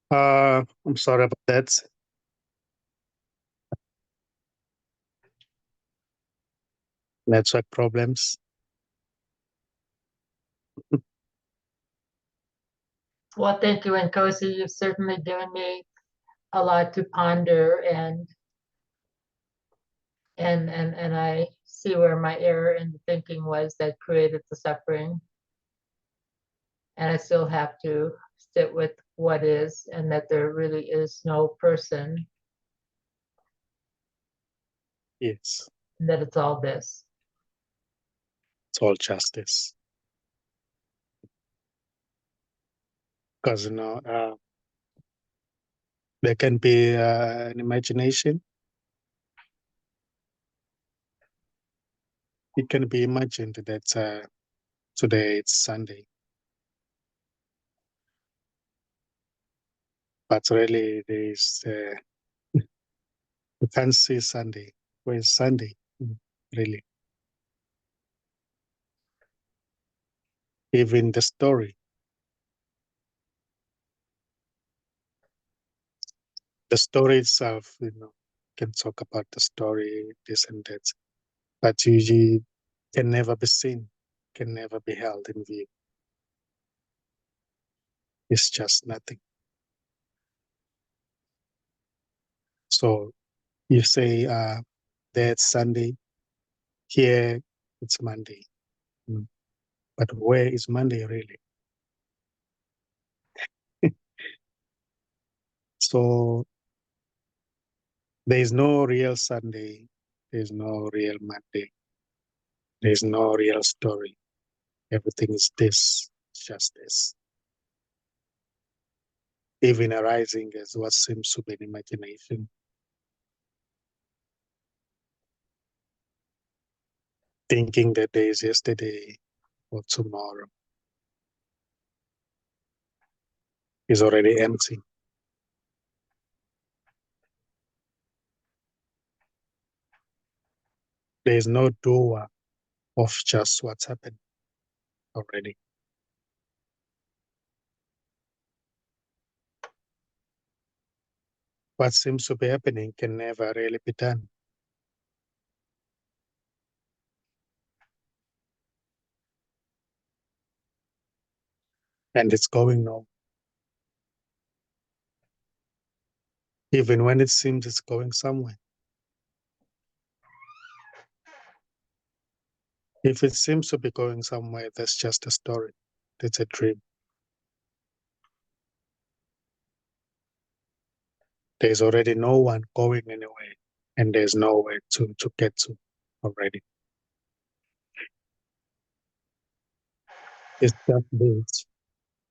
I'm sorry about that. Network problems. Well, thank you, NKOSI. You've certainly given me a lot to ponder, and I see where my error in the thinking was that created the suffering. And I still have to sit with what is, and that there really is no person, Yes, and that it's all this. it's all justice. Because, there can be an imagination. It can be imagined that today it's Sunday. But really, you can't see Sunday. Where's Sunday? Really. Even the story itself, can talk about the story, this and that, but usually can never be seen, can never be held in view. It's just nothing. So you say that's Sunday, here it's Monday. But where is Monday really? So there is no real Sunday, there's no real Monday, there's no real story. Everything is this, just this. Even arising as what seems to be an imagination. Thinking that there is yesterday or tomorrow is already empty. There is no doer of just what's happened already. What seems to be happening can never really be done. And it's going nowhere. Even when it seems it's going somewhere. If it seems to be going somewhere, that's just a story. That's a dream. There's already no one going anywhere, and there's nowhere to get to already. It's just this,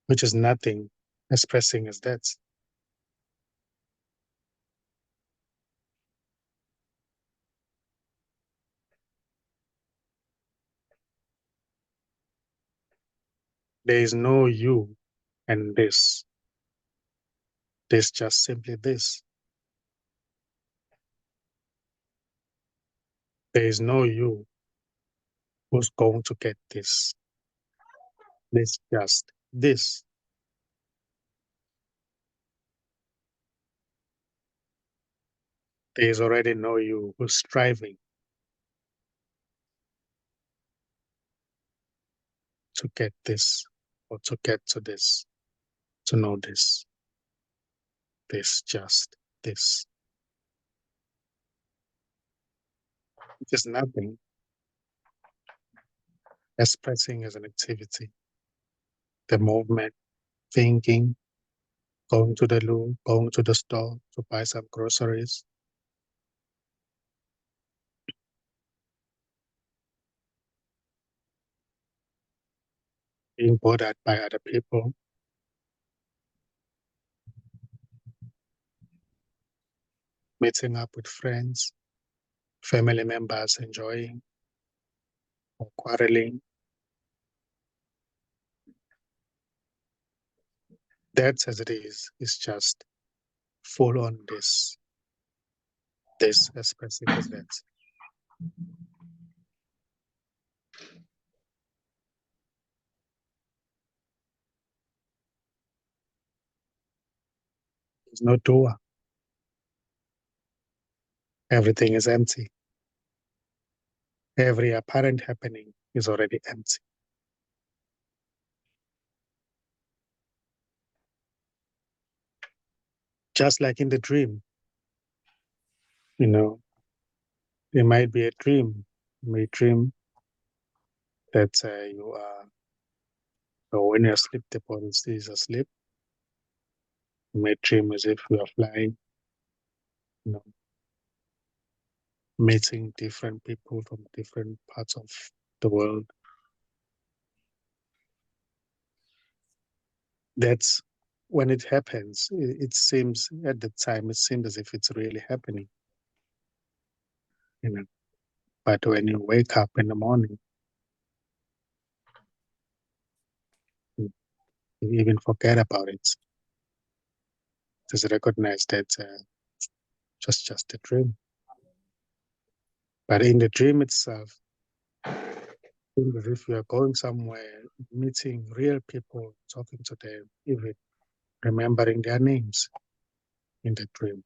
which is nothing expressing as that. There is no you and this. There's just simply this. There is no you who's going to get this. There's just this. There is already no you who's striving to get this or to get to this, to know this. There's just this. It is nothing expressing as an activity. The movement, thinking, going to the loo, going to the store to buy some groceries. Being bothered by other people. Meeting up with friends, family members enjoying or quarreling. That's as it is. It's just full on this expressing as that. There's no doer. Everything is empty. Every apparent happening is already empty. Just like in the dream, there might be a dream. You may dream that you are, or when you're asleep, the body is asleep. You may dream as if you are flying, meeting different people from different parts of the world. That's when it happens. It seems at the time, it seems as if it's really happening, But when you wake up in the morning, you even forget about it. Just recognize that just a dream. But in the dream itself, as if you are going somewhere, meeting real people, talking to them, even remembering their names in the dream,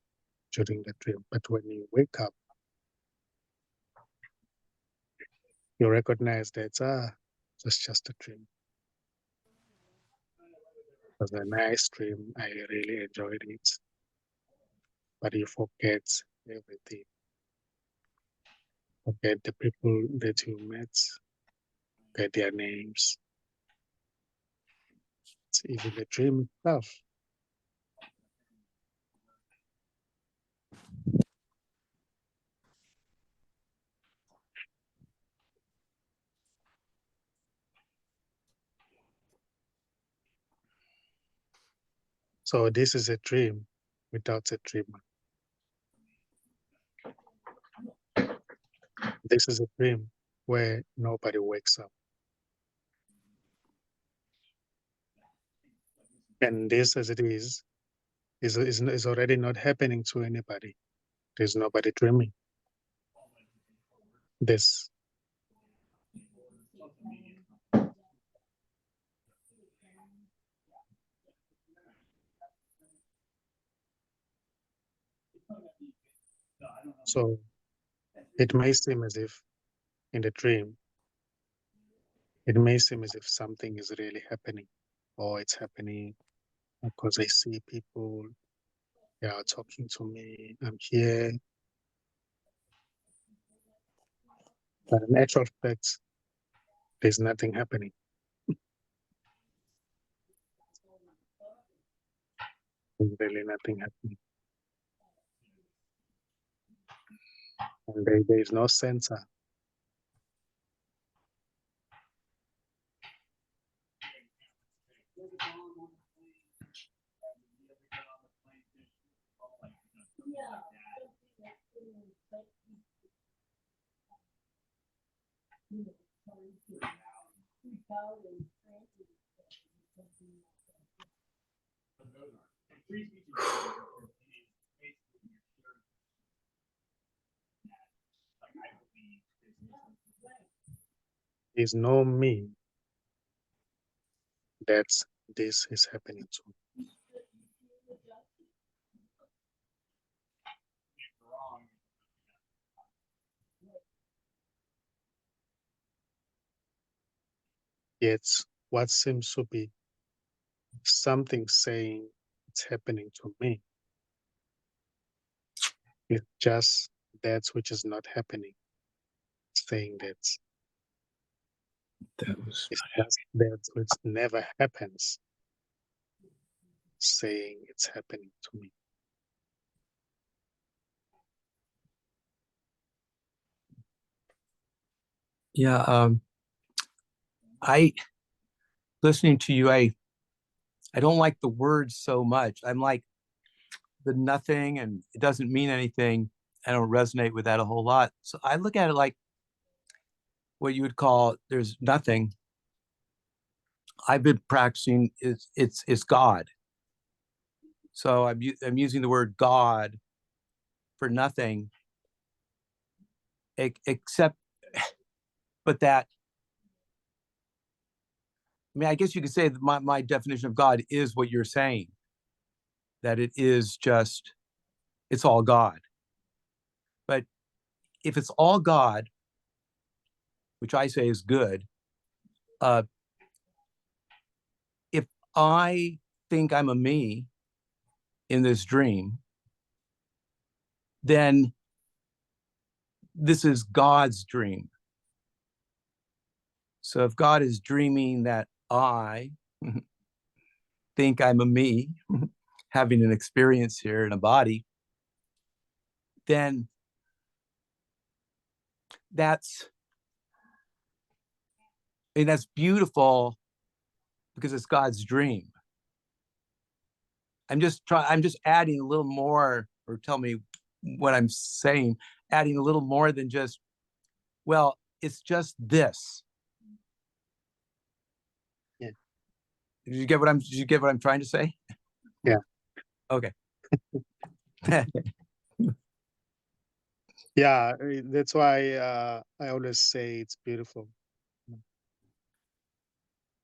during the dream. But when you wake up, you recognize that just a dream. It was a nice dream. I really enjoyed it. But you forget everything. Forget the people that you met, forget their names. It's even the dream itself. So this is a dream without a dreamer. This is a dream where nobody wakes up. And this, as it is already not happening to anybody. There's nobody dreaming. This. So it may seem as if in the dream, it may seem as if something is really happening, or it's happening because I see people, they are talking to me, I'm here. But in actual fact, there's nothing happening. There's really nothing happening. And there is no censor. There's no me that this is happening to. Yet what seems to be something saying it's happening to me is just that which is not happening, saying that it's just that which never happens, saying it's happening to me. Yeah, I listening to you, I don't like the words so much. I'm like the nothing and it doesn't mean anything. I don't resonate with that a whole lot. So I look at it like what you would call there's nothing. I've been practicing it's God. So I'm using the word God for nothing, except, but that, I mean, I guess you could say that my definition of God is what you're saying. that it is just, it's all God. But if it's all God, which I say is good, if I think I'm a me in this dream, then this is God's dream. So if God is dreaming that I think I'm a me having an experience here in a body, then that's beautiful because it's God's dream. I'm just adding a little more, or tell me what I'm saying, adding a little more than just, well, it's just this. Yeah. Did you get what I'm trying to say? Yeah. Okay. Yeah, that's why I always say it's beautiful.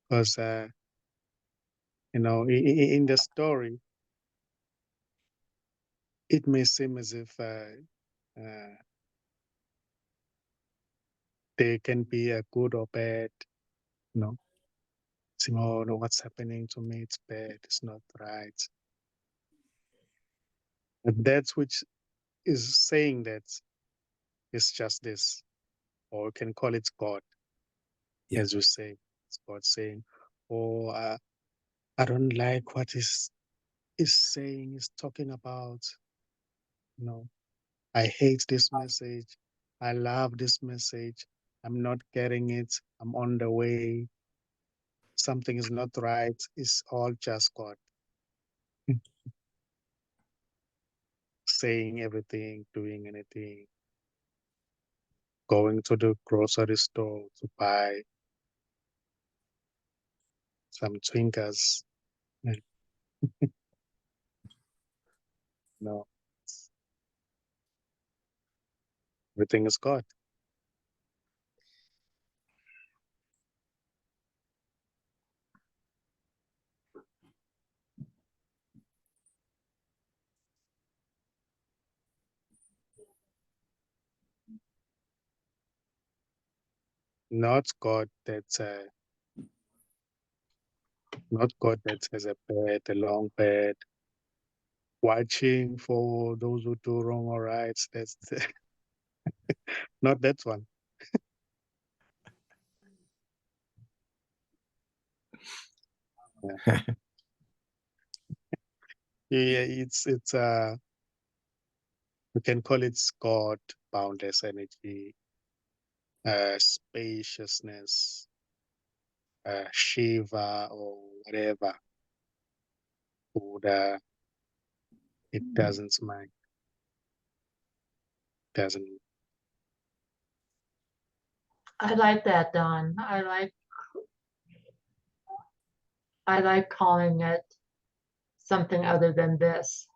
Because, in the story, it may seem as if they can be a good or bad, saying, oh, no, what's happening to me? It's bad. It's not right. But that's which is saying that it's just this, or you can call it God, as you say. It's God saying, oh, I don't like what is saying, is talking about. I hate this message. I love this message. I'm not getting it. I'm on the way. Something is not right. It's all just God saying everything, doing anything, going to the grocery store to buy some Twinkers. No, everything is God. Not God that's not God that has a bed, a long bed, watching for those who do wrong or right. That's not that one. Yeah. Yeah, it's we can call it God, boundless energy, spaciousness, Shiva or whatever. Buddha, it doesn't mind. Doesn't. I like that, Don. I like calling it something other than this.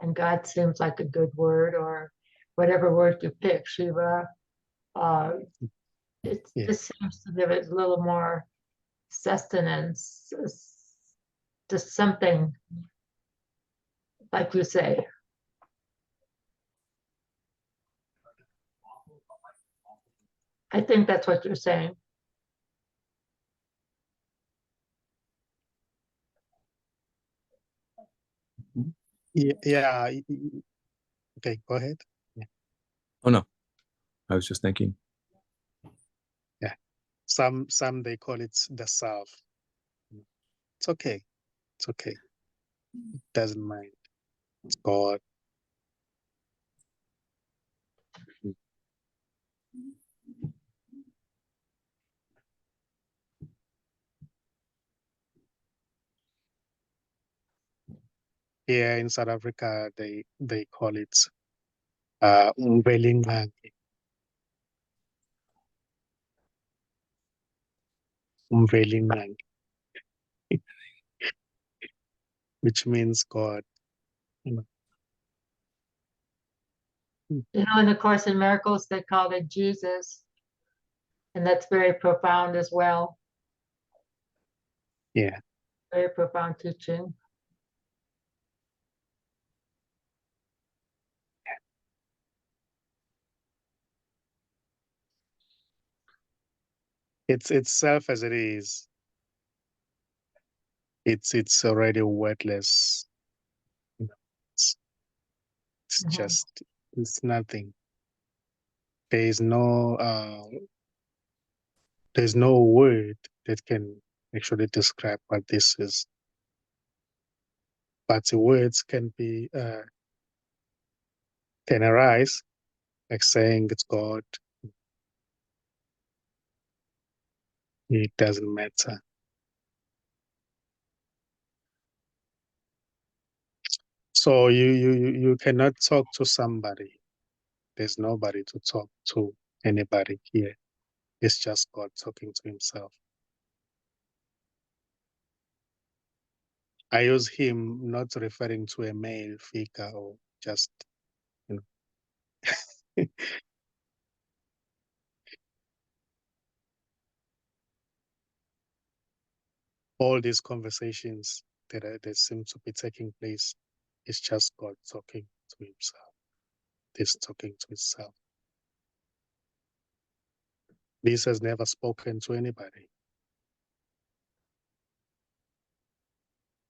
And God seems like a good word, or whatever word you pick, Shiva. It Yeah. just seems to give it a little more sustenance, just something like you say. I think that's what you're saying. Yeah. Okay, go ahead. Yeah. Oh no, I was just thinking. Yeah. Some they call it the self. It's okay. It's okay. It doesn't mind. It's God. Here in South Africa, they call it Umvelingangi. Umvelingangi, which means God. You In the Course in Miracles, they called it Jesus. And that's very profound as well. Yeah. Very profound teaching. It's itself as it is. It's already wordless. You know, it's Mhm. just it's nothing. There's no there's no word that can actually describe what this is. But the words can be can arise, like saying it's God. It doesn't matter. So you cannot talk to somebody. There's nobody to talk to anybody here. It's just God talking to himself. I use him not referring to a male figure or just, you know. All these conversations that seem to be taking place, it's just God talking to himself. This talking to himself. This has never spoken to anybody.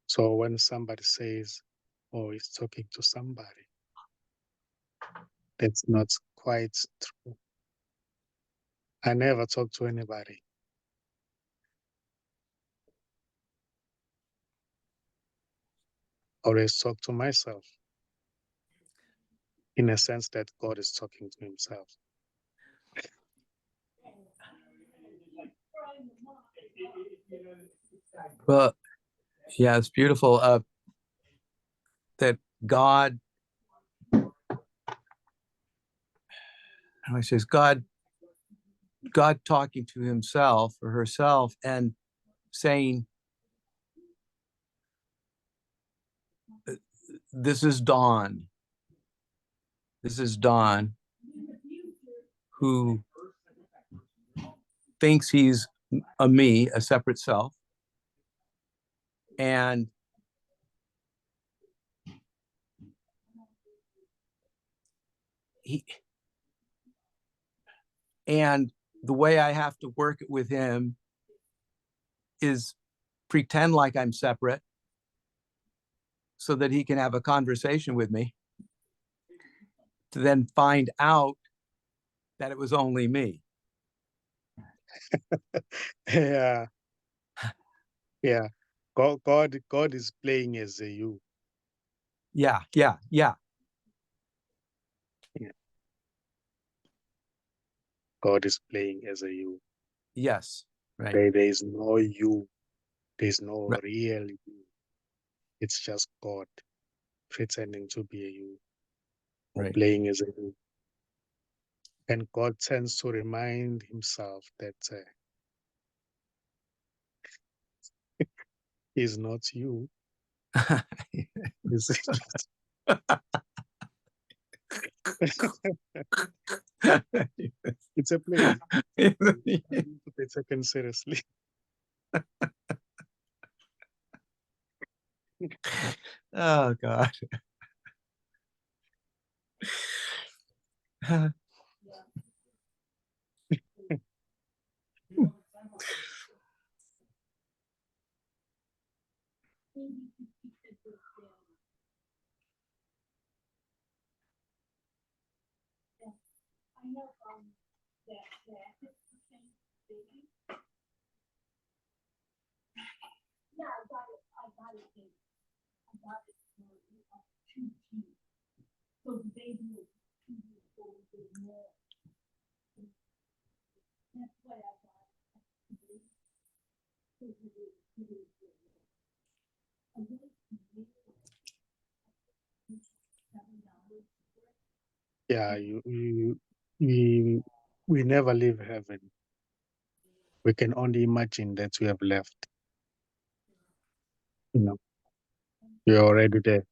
So when somebody says, oh, he's talking to somebody, that's not quite true. I never talk to anybody. I always talk to myself in a sense that God is talking to himself. Well, yeah, it's beautiful that God, how I say, God talking to himself or herself and saying, this is Dawn. This is Dawn, who thinks he's a me, a separate self. And the way I have to work it with him is pretend like I'm separate so that he can have a conversation with me, to then find out that it was only me. Yeah. Yeah. God is playing as a you. Yeah. Yeah. God is playing as a you. Yes. Right. There is no you. There's no Right. real you. It's just God pretending to be a you or Right. playing as a you. And God tends to remind himself that he's not you. It's it's a play. To be taken seriously. Oh God. Yeah, we never leave heaven. We can only imagine that we have left. You know, we're already there.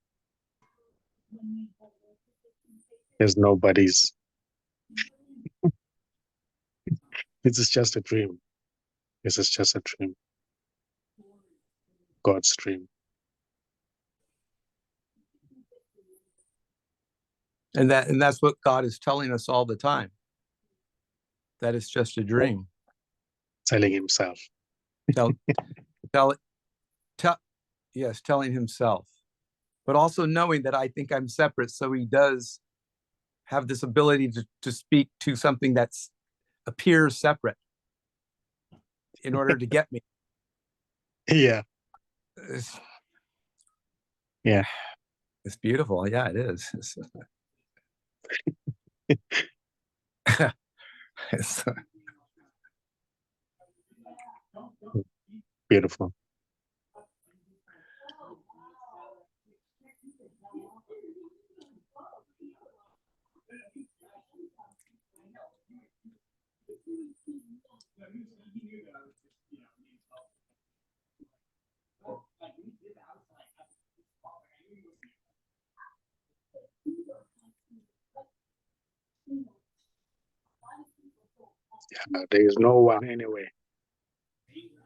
There's nobody's. This is just a dream. This is just a dream. God's dream. And that's what God is telling us all the time. That it's just a dream. telling himself. Tell, tell, tell, yes, telling himself, but also knowing that I think I'm separate. So he does have this ability to speak to something that's appears separate in order to get me. Yeah. It's, Yeah. it's beautiful. Yeah, it is. It's, Beautiful. There is no one anywhere.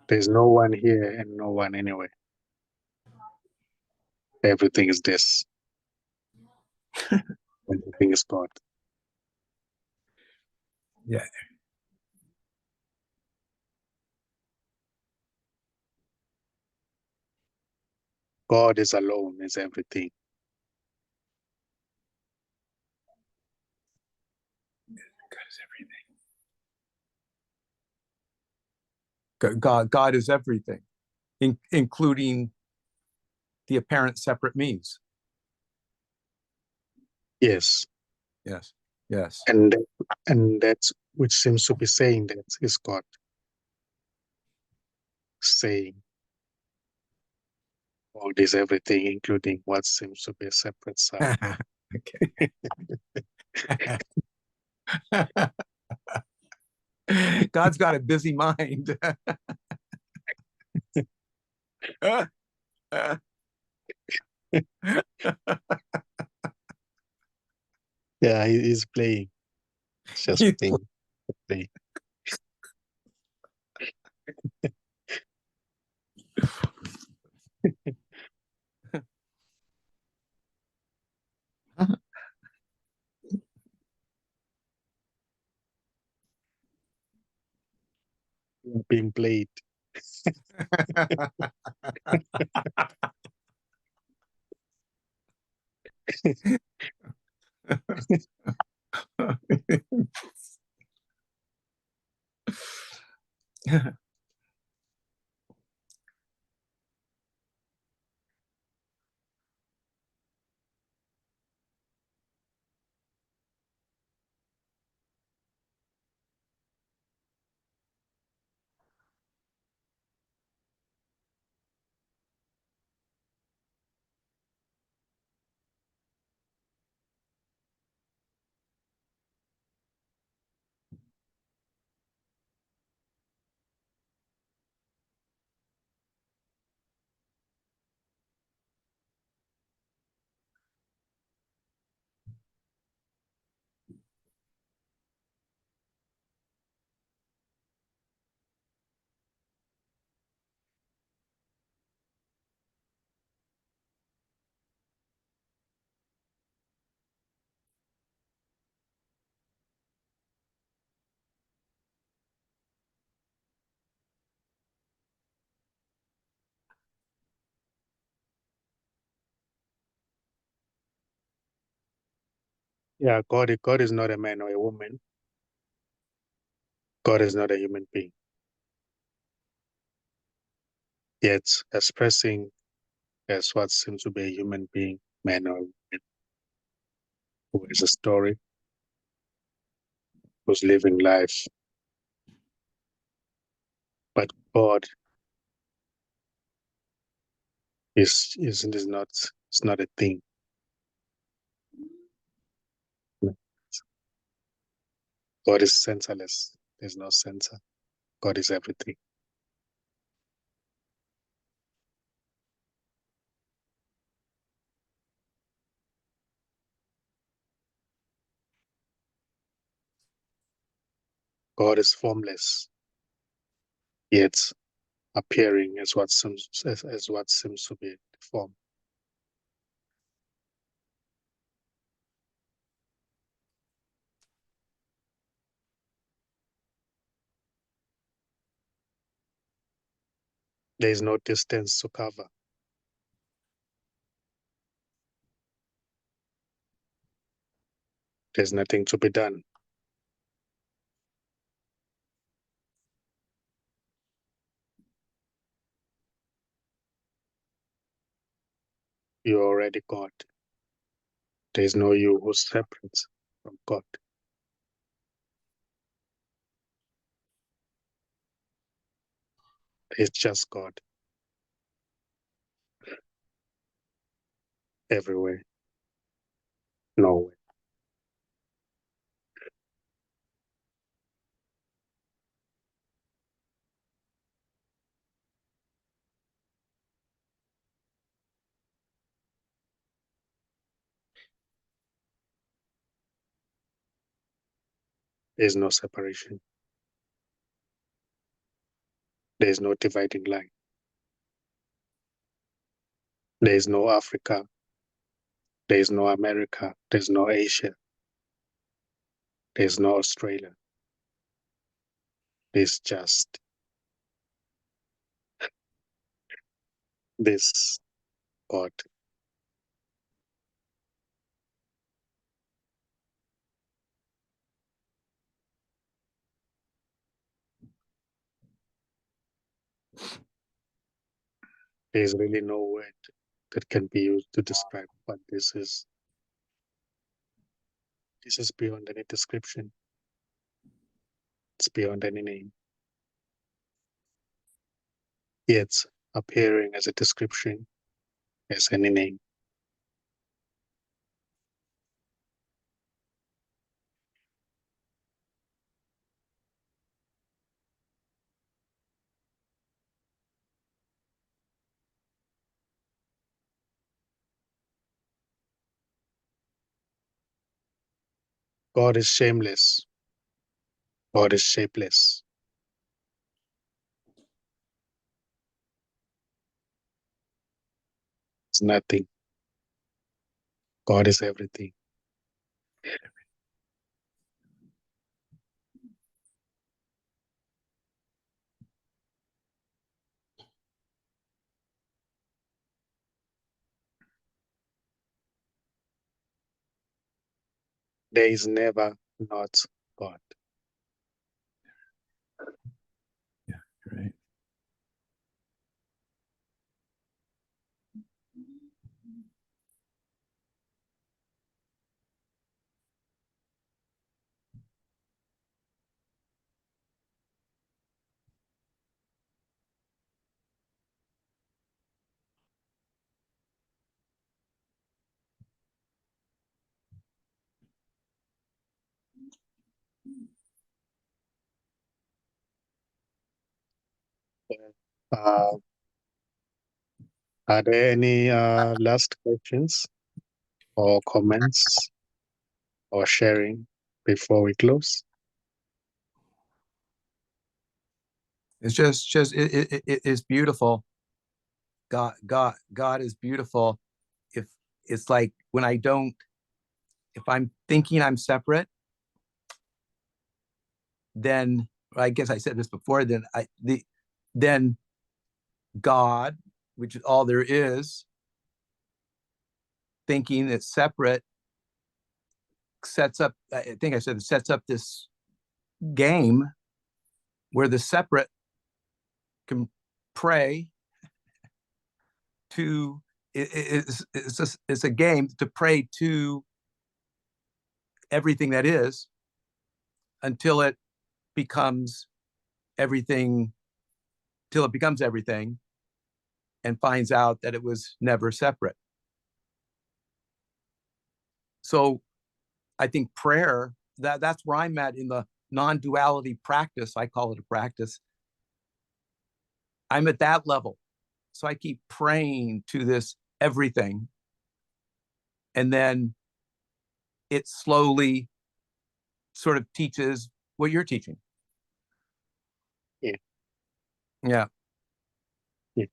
There's no one here and no one anywhere. Everything is this. Everything is God. yeah. God is alone, is everything. God is everything. God is everything, including the apparent separate me's. Yes. Yes. Yes. And that's which seems to be saying that is God saying God is everything, including what seems to be a separate side. Okay. God's got a busy mind. Yeah, he's playing. It's just playing. Being played. Yeah, God is not a man or a woman. God is not a human being. Yet expressing as what seems to be a human being, man or woman, who has a story, who's living life. But God is not, it's not a thing. God is sensorless. There's no sensor. God is everything. God is formless, yet appearing as what seems to be form. There is no distance to cover. There's nothing to be done. You're already God. There's no you who's separate from God. It's just God everywhere, nowhere. There's no separation. There's no dividing line. There's no Africa. There's no America. There's no Asia. There's no Australia. There's just this God. There's really no word that can be used to describe what this is. This is beyond any description. It's beyond any name. Yet appearing as a description as any name. God is shameless. God is shapeless. It's nothing. God is everything. There is never not God. Yeah, right. Uh, are there any last questions or comments or sharing before we close? It's just it's beautiful. God is beautiful. If it's like when if I'm thinking I'm separate, then I guess I said this before, then God, which is all there is, thinking it's separate, sets up, I think I said it sets up this game where the separate can pray to it's a game to pray to everything that is until it becomes everything, till it becomes everything and finds out that it was never separate. So I think prayer, that's where I'm at in the non-duality practice. I call it a practice. I'm at that level. So I keep praying to this everything. And then it slowly sort of teaches what you're teaching. Yeah. Yeah. Yeah.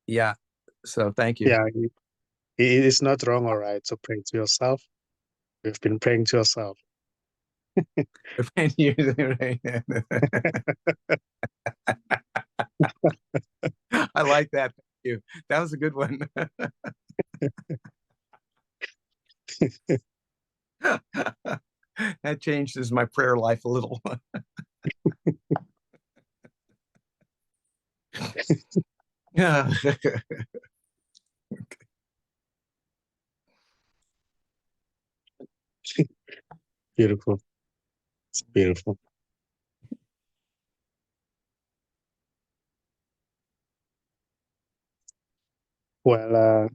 Yeah. So thank you. Yeah, it's not wrong or right to pray to yourself. You've been praying to yourself. you. That was a good one. That changes my prayer life a little. Yeah. Beautiful. It's beautiful. Well,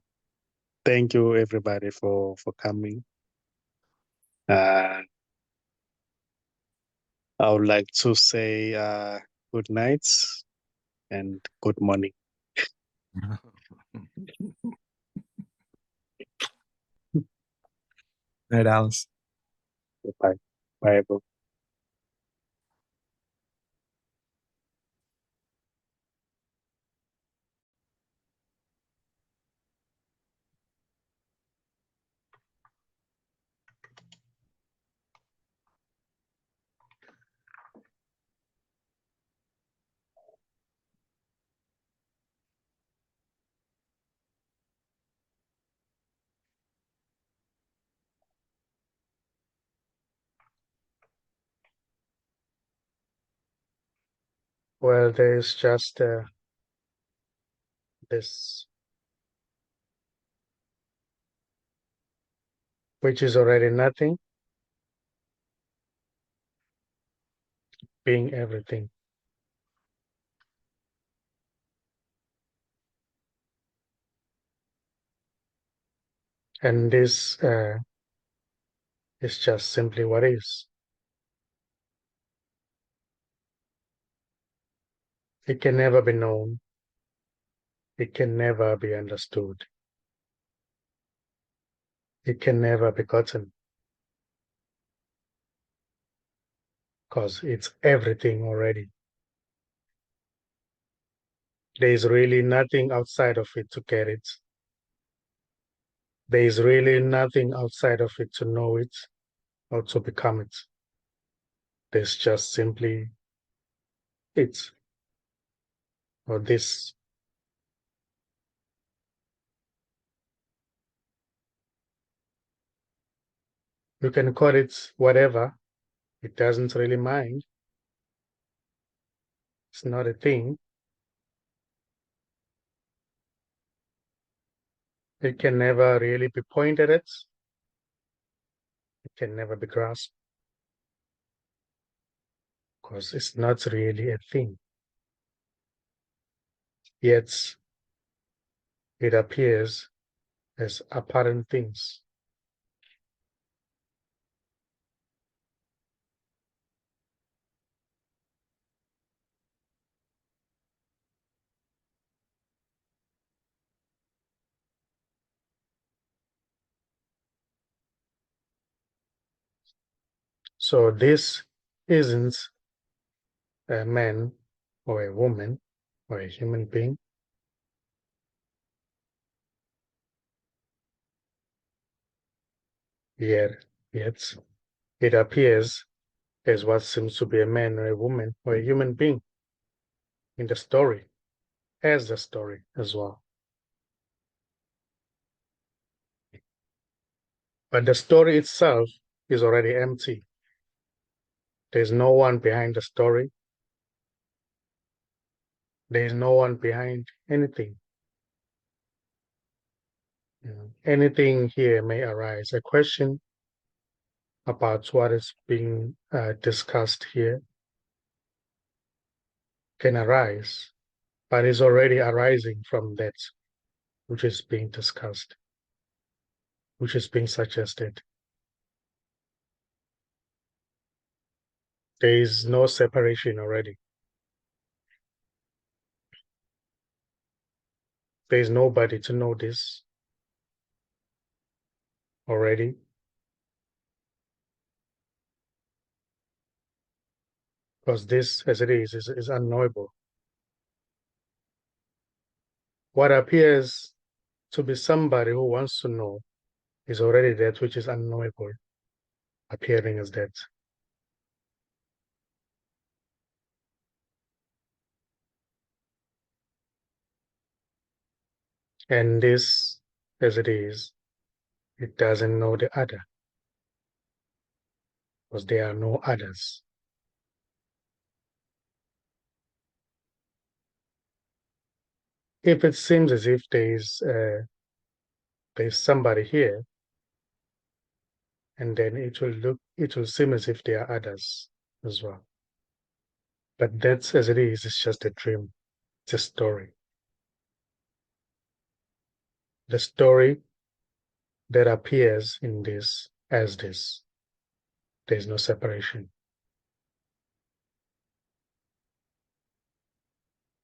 thank you everybody for coming. I would like to say good night and good morning. Right, Alice. Bye. Bye, everyone. Well, there's just this, which is already nothing, being everything. And this is just simply what is. It can never be known. It can never be understood. It can never be gotten. Because it's everything already. There is really nothing outside of it to get it. There is really nothing outside of it to know it or to become it. There's just simply it or this. You can call it whatever. It doesn't really mind. It's not a thing. It can never really be pointed at. It can never be grasped because it's not really a thing. Yet it appears as apparent things. So this isn't a man or a woman or a human being. Yet it appears as what seems to be a man or a woman or a human being in the story, as the story as well. But the story itself is already empty. There's no one behind the story. There's no one behind anything. Anything here may arise. A question about what is being discussed here can arise, but is already arising from that which is being discussed, which is being suggested. There is no separation already. There is nobody to know this already. Because this, as it is unknowable. What appears to be somebody who wants to know is already that which is unknowable, appearing as that. And this, as it is, it doesn't know the other, because there are no others. If it seems as if there's somebody here, and then it will seem as if there are others as well. But that's as it is, it's just a dream, it's a story. The story that appears in this as this. There's no separation.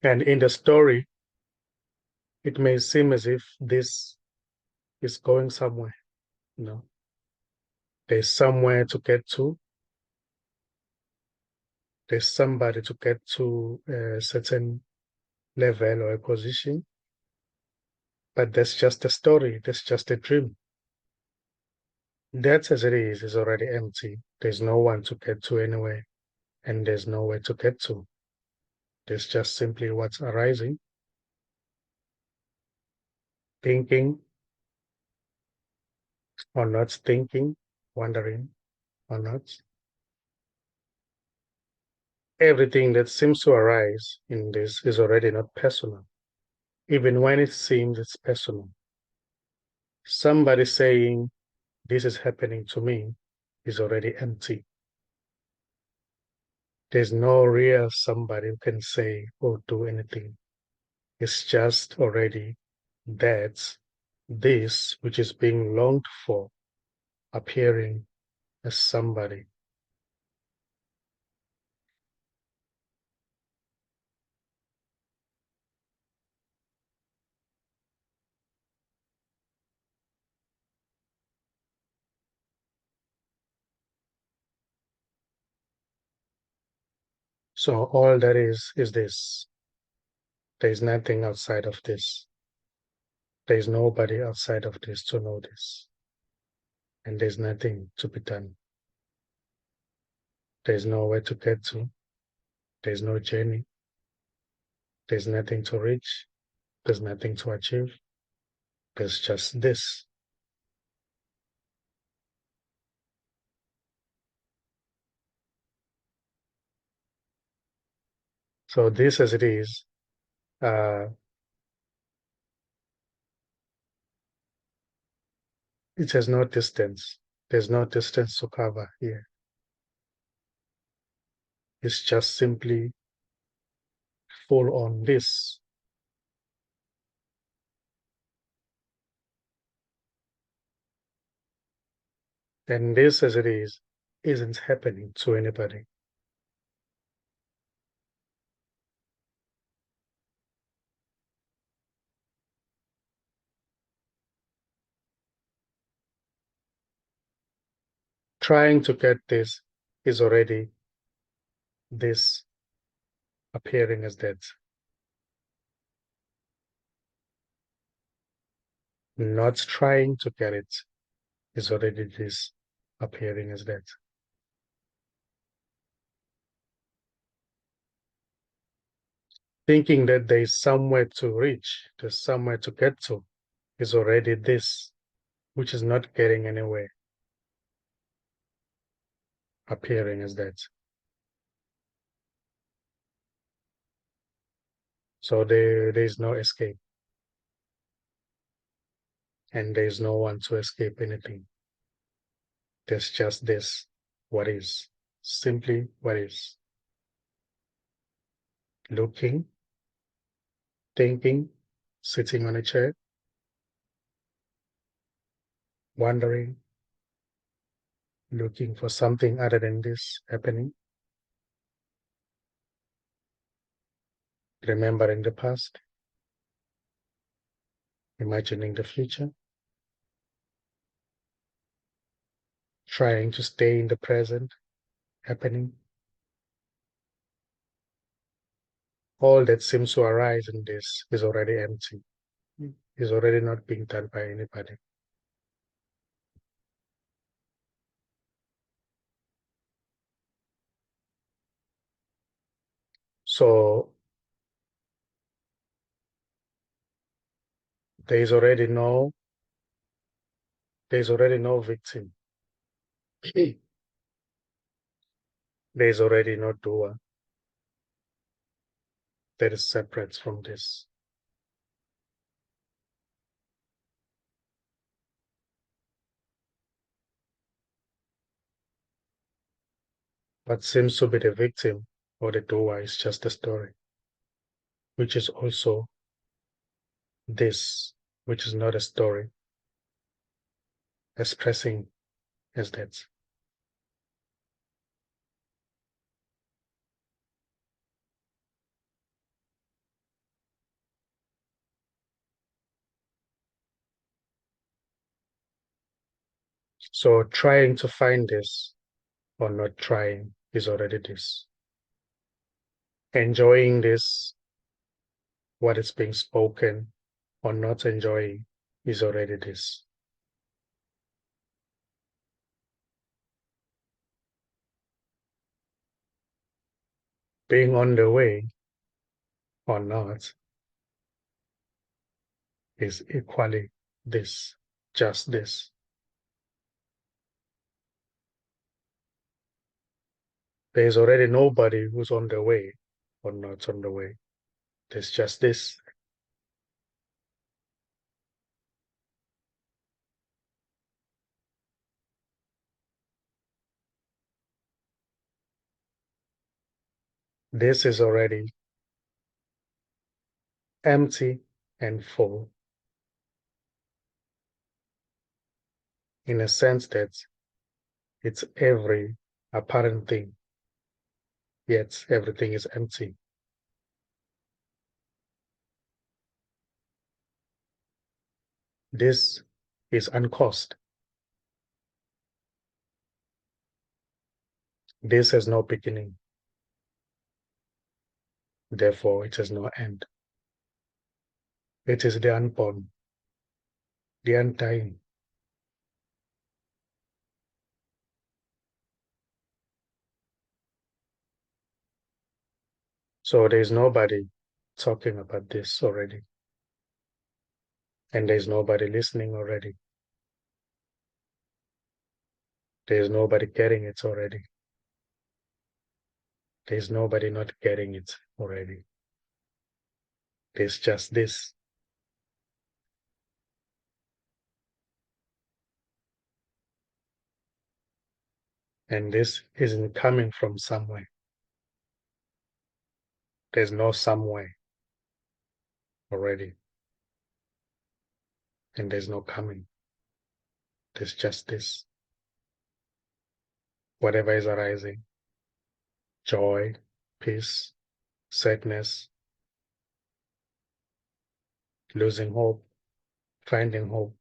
And in the story, it may seem as if this is going somewhere, you know. There's somewhere to get to. There's somebody to get to a certain level or a position. But that's just a story. That's just a dream. That as it is already empty. There's no one to get to anywhere, and there's nowhere to get to. There's just simply what's arising, thinking or not thinking, wondering or not. Everything that seems to arise in this is already not personal, even when it seems it's personal. Somebody saying, this is happening to me, is already empty. There's no real somebody who can say or do anything. It's just already that this which is being longed for appearing as somebody. So all that is this. There is nothing outside of this. There is nobody outside of this to know this. And there's nothing to be done. There's nowhere to get to. There's no journey. There's nothing to reach. There's nothing to achieve. There's just this. So this as it is, it has no distance. There's no distance to cover here. It's just simply full on this. And this as it is, isn't happening to anybody. Trying to get this is already this appearing as that. Not trying to get it is already this appearing as that. Thinking that there is somewhere to reach, there's somewhere to get to, is already this, which is not getting anywhere, appearing as that. So there is no escape. And there is no one to escape anything. There's just this, what is, simply what is. Looking, thinking, sitting on a chair, wondering, looking for something other than this happening, remembering the past, imagining the future, trying to stay in the present, happening. All that seems to arise in this is already empty, is already not being done by anybody. So There's already no victim. There's already no doer that is separate from this. What seems to be the victim or the doer is just a story, which is also this, which is not a story, expressing as that. So trying to find this or not trying is already this. Enjoying this, what is being spoken, or not enjoying is already this. Being on the way or not is equally this, just this. There's already nobody who's on the way or not on the way. There's just this. This is already empty and full, in a sense that it's every apparent thing, yet everything is empty. This is uncaused. This has no beginning. Therefore, it has no end. It is the unborn, the undying. So there's nobody talking about this already. And there's nobody listening already. There's nobody getting it already. There's nobody not getting it already. There's just this. And this isn't coming from somewhere. There's no somewhere already. And there's no coming. There's just this. Whatever is arising, joy, peace, sadness, losing hope, finding hope.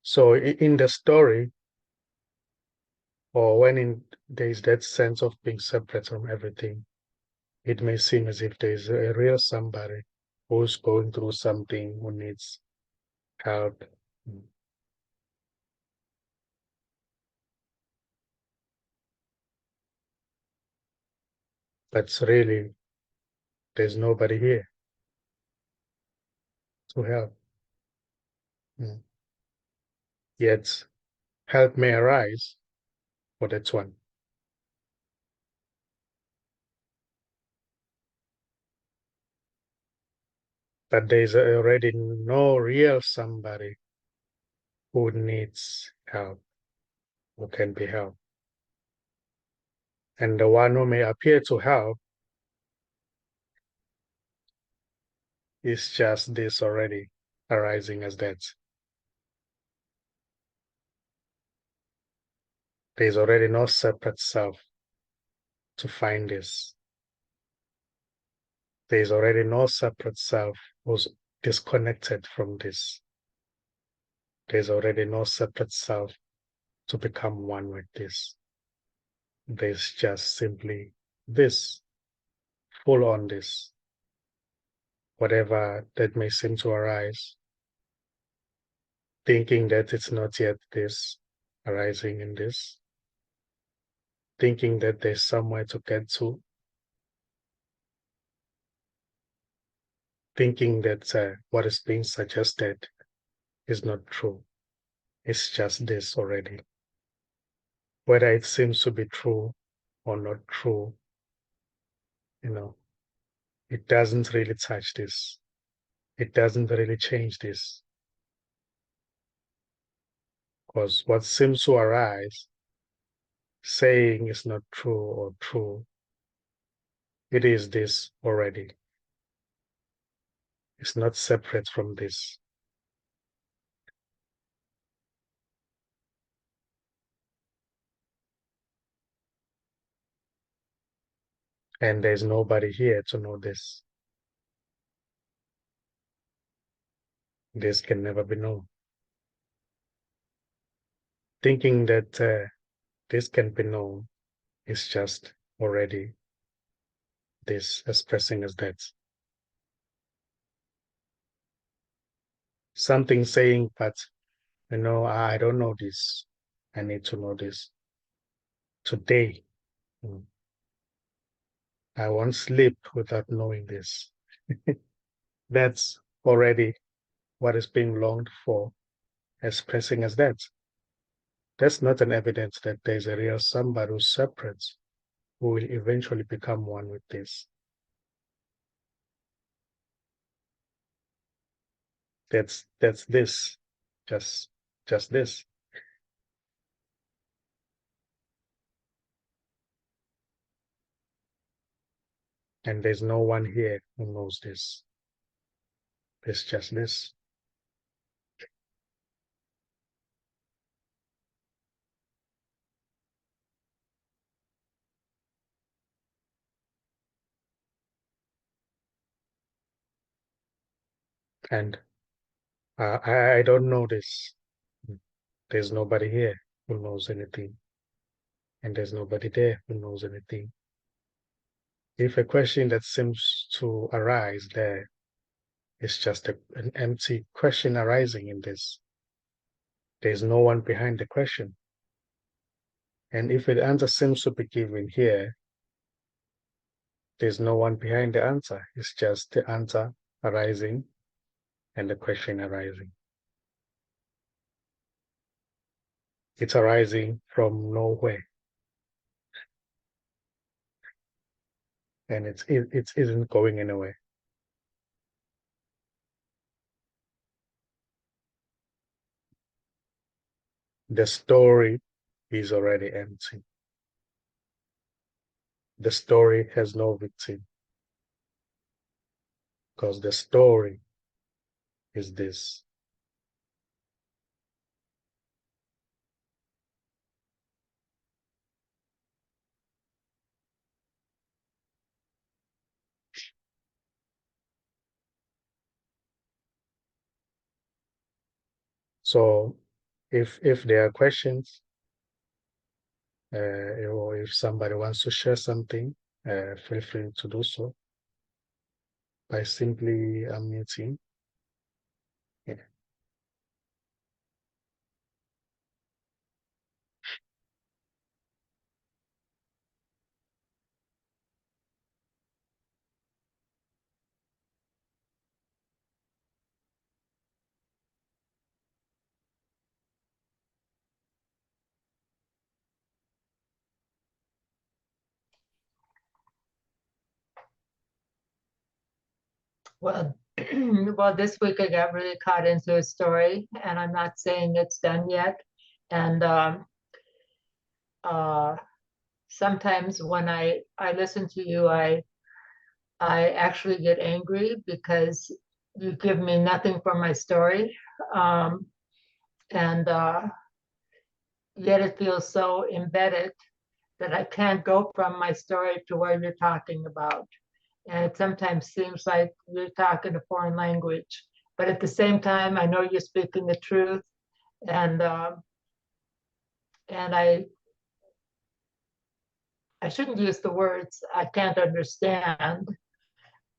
So in the story, or when there's that sense of being separate from everything, it may seem as if there's a real somebody who's going through something, who needs help. But really, there's nobody here to help. Yet, help may arise for that one. But there's already no real somebody who needs help, who can be helped. And the one who may appear to help is just this already arising as that. There's already no separate self to find this. There's already no separate self who's disconnected from this. There's already no separate self to become one with this. There's just simply this, full on this, whatever that may seem to arise, thinking that it's not yet this, arising in this, thinking that there's somewhere to get to, thinking that what is being suggested is not true. It's just this already. Whether it seems to be true or not true, it doesn't really touch this. It doesn't really change this. Because what seems to arise, saying is not true or true, it is this already. It's not separate from this. And there's nobody here to know this. This can never be known. Thinking that this can be known is just already this expressing as that. Something saying, but I don't know this. I need to know this. Today, I won't sleep without knowing this. That's already what is being longed for, expressing as that. That's not an evidence that there's a real somebody who's separate, who will eventually become one with this. That's this, just this. And there's no one here who knows this. It's just this. And I don't know this. There's nobody here who knows anything. And there's nobody there who knows anything. If a question that seems to arise there is just an empty question arising in this, there's no one behind the question. And if an answer seems to be given here, there's no one behind the answer. It's just the answer arising and the question arising. It's arising from nowhere. And it isn't going anywhere. The story is already empty. The story has no victim, because the story is this. So if there are questions, or if somebody wants to share something, feel free to do so by simply unmuting. Yeah. Well, well, this week I got really caught into a story, and I'm not saying it's done yet. And uh, sometimes when I listen to you, I actually get angry because you give me nothing for my story, and yet it feels so embedded that I can't go from my story to where you're talking about. And it sometimes seems like you're talking a foreign language, but at the same time, I know you're speaking the truth, and and I shouldn't use the words I can't understand,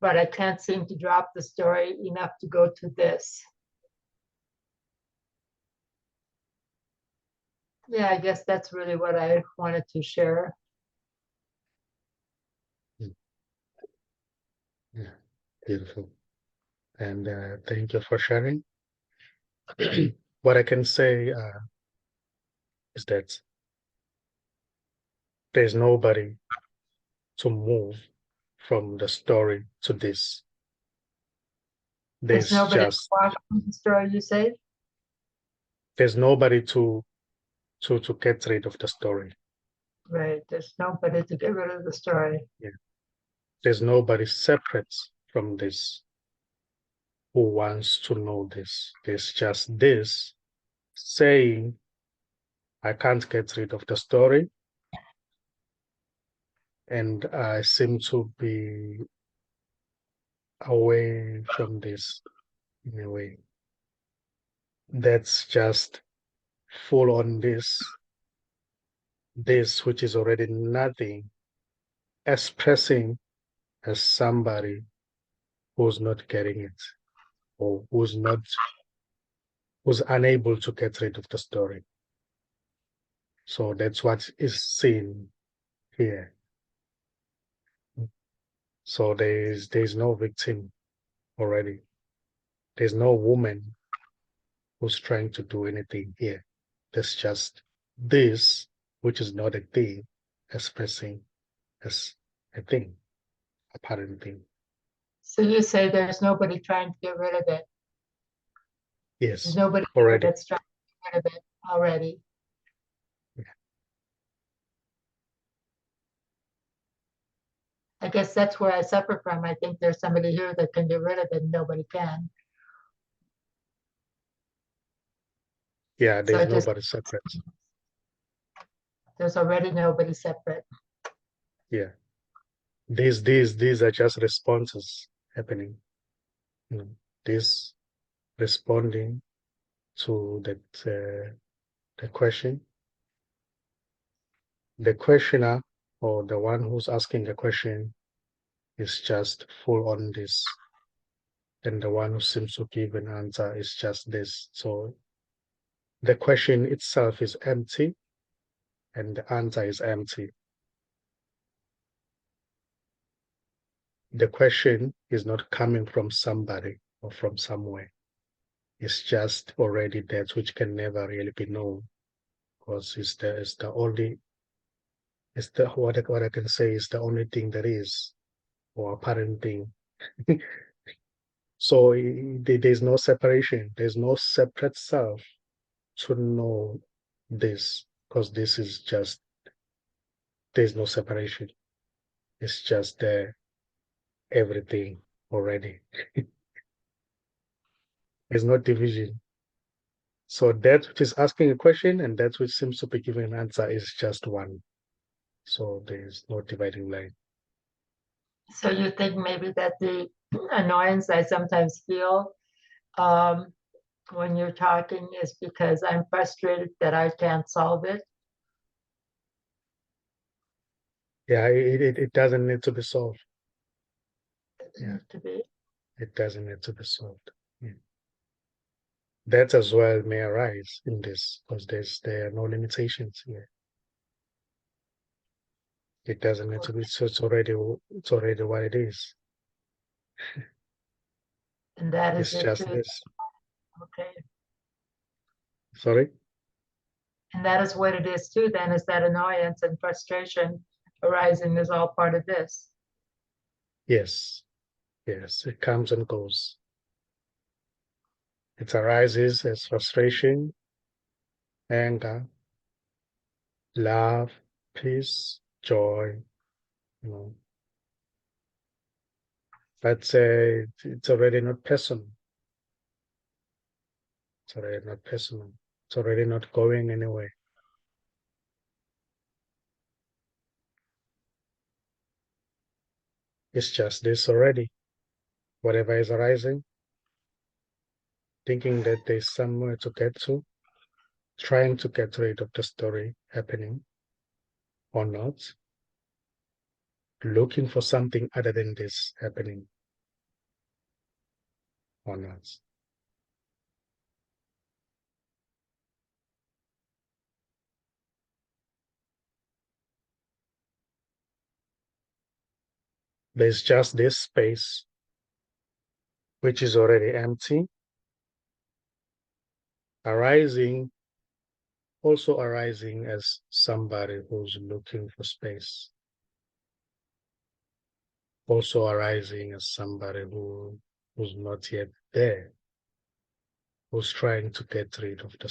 but I can't seem to drop the story enough to go to this. Yeah, I guess that's really what I wanted to share. Yeah, beautiful. And thank you for sharing. What I can say is that there's nobody to move from the story to this. There's There's nobody to just watch the story, you say? there's nobody to get rid of the story. Right, there's nobody to get rid of the story. Yeah. There's nobody separate from this who wants to know this. There's just this saying, I can't get rid of the story, and I seem to be away from this in a way. That's just full on this which is already nothing, expressing as somebody who's not getting it or who's unable to get rid of the story. So that's what is seen here. So there's no victim already. There's no woman who's trying to do anything here. There's just this, which is not a thing, expressing as a thing, apparent thing. So you say there's nobody trying to get rid of it. There's Yes, nobody already. that's trying to get rid of it already. Yeah. I guess that's where I suffer from. I think there's somebody here that can get rid of it and nobody can. Yeah, So there's I just, nobody separate. there's already nobody separate. Yeah. These are just responses happening. You know, this responding to the question. The questioner or the one who's asking the question is just full on this. And the one who seems to give an answer is just this. So the question itself is empty and the answer is empty. The question is not coming from somebody or from somewhere. It's just already that which can never really be known, because it's the only it's the what I can say is the only thing that is, or apparent thing. So there's no separation. There's no separate self to know this, because this is just, there's no separation. It's just there, everything already. There's no division. So that which is asking a question and that which seems to be giving an answer is just one. So there's no dividing line. So you think maybe that the annoyance I sometimes feel um, when you're talking is because I'm frustrated that I can't solve it? Yeah, it doesn't need to be solved. Yeah, To be. it doesn't need to be solved. Yeah. That as well may arise in this, because there are no limitations here. It doesn't need to be, so it's already what it is. And that is It's it just too. this. Okay. Sorry? And that is what it is too, then, is that annoyance and frustration arising is all part of this. Yes. Yes, it comes and goes. It arises as frustration, anger, love, peace, joy, you know. But it's already not personal. It's already not personal. It's already not going anywhere. It's just this already. Whatever is arising, thinking that there's somewhere to get to, trying to get rid of the story happening or not, looking for something other than this happening on us. There's just this space, which is already empty, also arising as somebody who's looking for space, also arising as somebody who's not yet there, who's trying to get rid of the